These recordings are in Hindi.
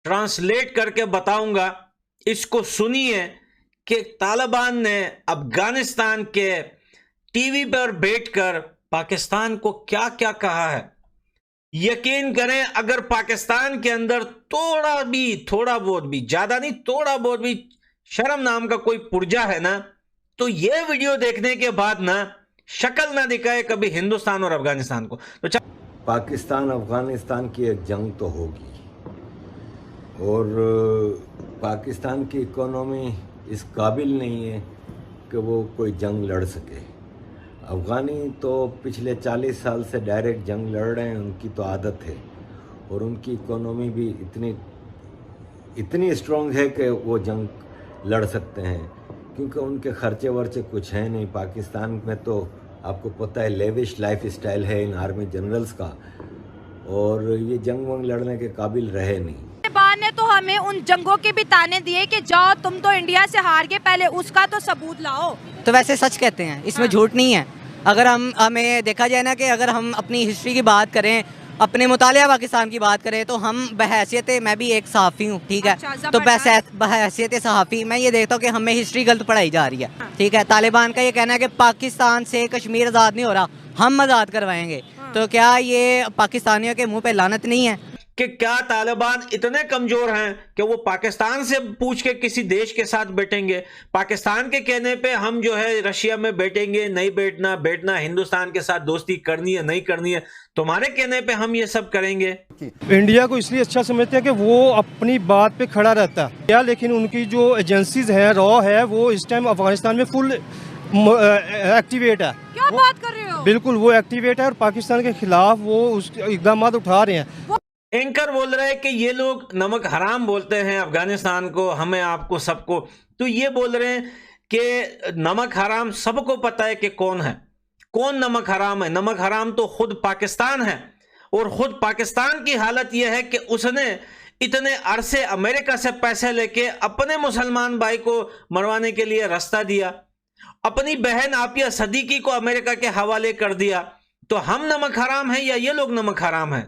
ट्रांसलेट करके बताऊंगा, इसको सुनिए कि तालिबान ने अफगानिस्तान के टीवी पर बैठकर पाकिस्तान को क्या क्या कहा है। यकीन करें, अगर पाकिस्तान के अंदर थोड़ा बहुत भी, ज्यादा नहीं, थोड़ा बहुत भी शर्म नाम का कोई पुर्जा है ना, तो यह वीडियो देखने के बाद ना शक्ल ना दिखाए कभी हिंदुस्तान और अफगानिस्तान को। तो पाकिस्तान अफगानिस्तान की एक जंग तो होगी और पाकिस्तान की इकोनॉमी इस काबिल नहीं है कि वो कोई जंग लड़ सके। अफ़गानी तो पिछले 40 साल से डायरेक्ट जंग लड़ रहे हैं, उनकी तो आदत है और उनकी इकोनॉमी भी इतनी स्ट्रॉन्ग है कि वो जंग लड़ सकते हैं, क्योंकि उनके खर्चे वर्चे कुछ हैं नहीं। पाकिस्तान में तो आपको पता है लेविश लाइफ स्टाइल है इन आर्मी जनरल्स का, और ये जंग वंग लड़ने के काबिल रहे नहीं। तालिबान ने तो हमें उन जंगों के भी ताने दिए कि जाओ तुम तो इंडिया से हार गए, पहले उसका तो सबूत लाओ। तो वैसे सच कहते हैं, इसमें झूठ नहीं है। अगर हमें देखा जाए ना कि अगर हम अपनी हिस्ट्री की बात करें, अपने मुतालिया पाकिस्तान की बात करें, तो हम बहैसियत, मैं भी एक सहाफ़ी हूँ, ठीक है। अच्छा, तो बहैसियत सहाफ़ी मैं ये देखता हूँ कि हमें हिस्ट्री गलत पढ़ाई जा रही है, ठीक है। तालिबान का ये कहना है कि पाकिस्तान से कश्मीर आज़ाद नहीं हो रहा, हम आज़ाद करवाएंगे। तो क्या ये पाकिस्तानियों के मुँह पे लानत नहीं है कि क्या तालिबान इतने कमजोर हैं कि वो पाकिस्तान से पूछ के किसी देश के साथ बैठेंगे? पाकिस्तान के कहने पे हम जो है रशिया में बैठेंगे, नहीं बैठना, हिंदुस्तान के साथ दोस्ती करनी है नहीं करनी है, तुम्हारे कहने पे हम ये सब करेंगे। इंडिया को इसलिए अच्छा समझते हैं कि वो अपनी बात पे खड़ा रहता है या, लेकिन उनकी जो एजेंसीज हैं, रॉ है, वो इस टाइम अफगानिस्तान में फुल एक्टिवेट है। क्या बात कर रहे हो? बिल्कुल वो एक्टिवेट है और पाकिस्तान के खिलाफ वो उस इकदाम उठा रहे हैं। एंकर बोल रहे हैं कि ये लोग नमक हराम बोलते हैं अफगानिस्तान को, हमें, आपको, सबको। तो ये बोल रहे हैं कि नमक हराम सबको पता है कि कौन है, कौन नमक हराम है। नमक हराम तो खुद पाकिस्तान है, और खुद पाकिस्तान की हालत यह है कि उसने इतने अरसे अमेरिका से पैसे लेके अपने मुसलमान भाई को मरवाने के लिए रास्ता दिया, अपनी बहन आपिया सदीकी को अमेरिका के हवाले कर दिया। तो हम नमक हराम हैं या ये लोग नमक हराम हैं?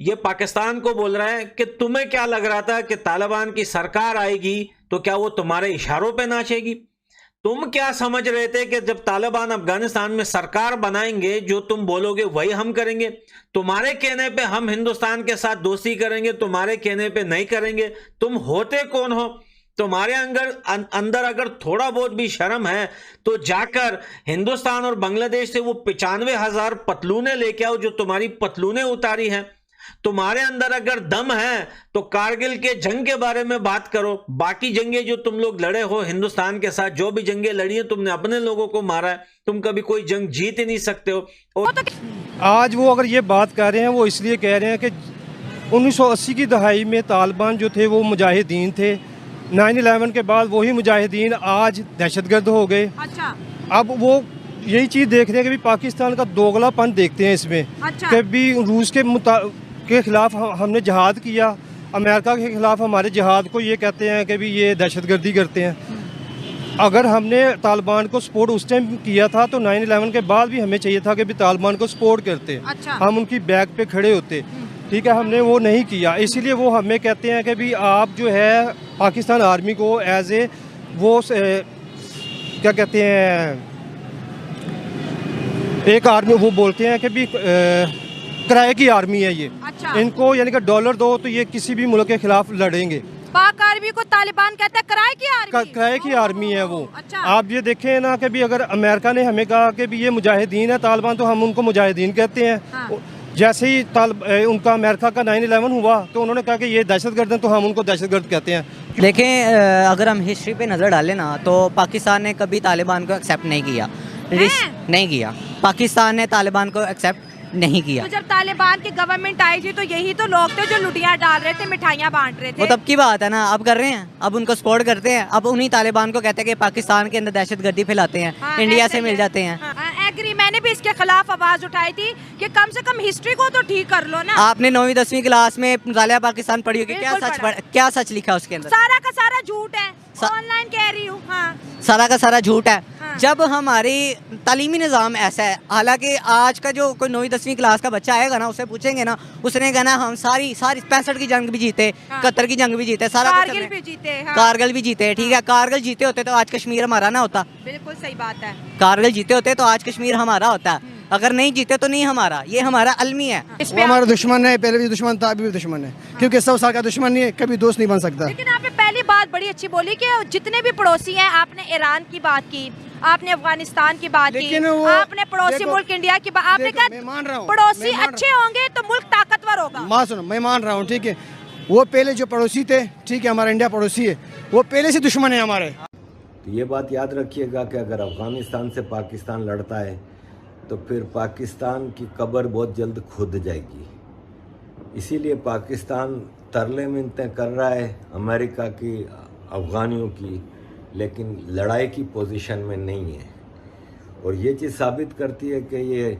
ये पाकिस्तान को बोल रहा है कि तुम्हें क्या लग रहा था कि तालिबान की सरकार आएगी तो क्या वो तुम्हारे इशारों पे नाचेगी? तुम क्या समझ रहे थे कि जब तालिबान अफगानिस्तान में सरकार बनाएंगे, जो तुम बोलोगे वही हम करेंगे? तुम्हारे कहने पे हम हिंदुस्तान के साथ दोस्ती करेंगे, तुम्हारे कहने पे नहीं करेंगे। तुम होते कौन हो? तुम्हारे अंदर अगर थोड़ा बहुत भी शर्म है तो जाकर हिंदुस्तान और बांग्लादेश से वो 95,000 पतलूने लेके आओ जो तुम्हारी पतलूने उतारी हैं। तुम्हारे अंदर अगर दम है तो कारगिल के जंग के बारे में बात करो। बाकी जंगे जो तुम लोग लड़े हो हिंदुस्तान के साथ, जो भी जंगे लड़ी है, तुमने अपने लोगों को मारा है, तुम कभी कोई जंग जीत ही नहीं सकते हो। और आज वो अगर ये बात कर रहे हैं, वो इसलिए कह रहे हैं कि 1980 की दहाई में तालिबान जो थे वो मुजाहिदीन थे, 9/11 के बाद वही मुजाहिदीन आज दहशतगर्द हो गए। अच्छा। अब वो यही चीज़ देख रहे हैं कि भी पाकिस्तान का दोगलापन देखते हैं इसमें। अच्छा। कि भी रूस के खिलाफ हमने जहाद किया, अमेरिका के खिलाफ हमारे जहाद को ये कहते हैं कि भी ये दहशतगर्दी करते हैं। अगर हमने तालिबान को सपोर्ट उस टाइम किया था तो 9/11 के बाद भी हमें चाहिए था कि भी तालिबान को सपोर्ट करते। अच्छा। हम उनकी बैक पे खड़े होते, ठीक है, हमने वो नहीं किया। इसीलिए वो हमें कहते हैं कि भी आप जो है पाकिस्तान आर्मी को एज ए वो क्या कहते हैं, एक आर्मी, वो बोलते हैं कि भी किराए की आर्मी है ये। अच्छा। इनको यानी कि डॉलर दो तो ये किसी भी मुल्क के खिलाफ लड़ेंगे। पाक आर्मी को तालिबान कहता है किराए की आर्मी। किराए की आर्मी है वो। अच्छा। आप ये देखें ना कि भी अगर अमेरिका ने हमें कहा कि भी ये मुजाहिदीन है तालिबान, तो हम उनको मुजाहिदीन कहते हैं। हाँ। जैसे ही उनका अमेरिका का 9/11 हुआ तो उन्होंने कहा कि ये दहशतगर्द हैं, तो हम उनको दहशतगर्द कहते हैं। देखें, अगर हम हिस्ट्री पे नज़र डालें ना, तो पाकिस्तान ने कभी तालिबान को एक्सेप्ट नहीं किया। नहीं किया, पाकिस्तान ने तालिबान को एक्सेप्ट नहीं किया। तो जब तालिबान की गवर्नमेंट आई थी तो यही तो लोग थे जो लुटियां डाल रहे थे, मिठाइयां बांट रहे थे। वो तब की बात है ना, अब कर रहे हैं, अब उनको सपोर्ट करते हैं, अब उन्हीं तालिबान को कहते हैं कि पाकिस्तान के अंदर दहशतगर्दी फैलाते हैं, हाँ, इंडिया से मिल जाते हैं। एग्री, मैंने भी इसके खिलाफ आवाज उठाई थी कि कम से कम हिस्ट्री को तो ठीक कर लो ना। आपने 9वीं 10वीं क्लास में मुतालिया पाकिस्तान पढ़ी होगी, बिल्कुल क्या सच लिखा उसके अंदर? सारा का सारा झूठ है, ऑनलाइन कह रही हूँ। हाँ। सारा का सारा झूठ है। हाँ। जब हमारी तालीमी निज़ाम ऐसा है, हालांकि आज का जो कोई 9वीं 10वीं क्लास का बच्चा आएगा ना, उसे पूछेंगे ना, उसने कहना हम सारी 65 की जंग भी जीते, 71 की जंग भी जीते, सारा कारगिल भी जीते। हाँ। कारगिल भी जीते। ठीक है, कारगिल जीते होते तो आज कश्मीर हमारा ना होता। बिल्कुल सही बात है। कारगिल जीते होते तो आज कश्मीर हमारा होता, अगर नहीं जीते तो नहीं हमारा। ये हमारा अलमी है। वो हमारा दुश्मन है, पहले भी दुश्मन था, अभी भी दुश्मन है, क्योंकि 100 साल का दुश्मन नहीं है, कभी दोस्त नहीं बन सकता। लेकिन आपने पहली बात बड़ी अच्छी बोली कि जितने भी पड़ोसी हैं, आपने ईरान की बात की, आपने अफगानिस्तान की बात की, आपने पड़ोसी मुल्क इंडिया की बात, आपने कहा पड़ोसी अच्छे होंगे तो मुल्क ताकतवर होगा। माँ सुनो, मैं मान रहा हूँ, ठीक है, वो पहले जो पड़ोसी थे, ठीक है, हमारा इंडिया पड़ोसी है, वो पहले से दुश्मन है हमारे। तो ये बात याद रखिएगा कि अगर अफ़गानिस्तान से पाकिस्तान लड़ता है तो फिर पाकिस्तान की कब्र बहुत जल्द खुद जाएगी। इसीलिए पाकिस्तान तरले मिन्नतें कर रहा है अमेरिका की, अफ़गानियों की, लेकिन लड़ाई की पोजीशन में नहीं है। और ये चीज़ साबित करती है कि ये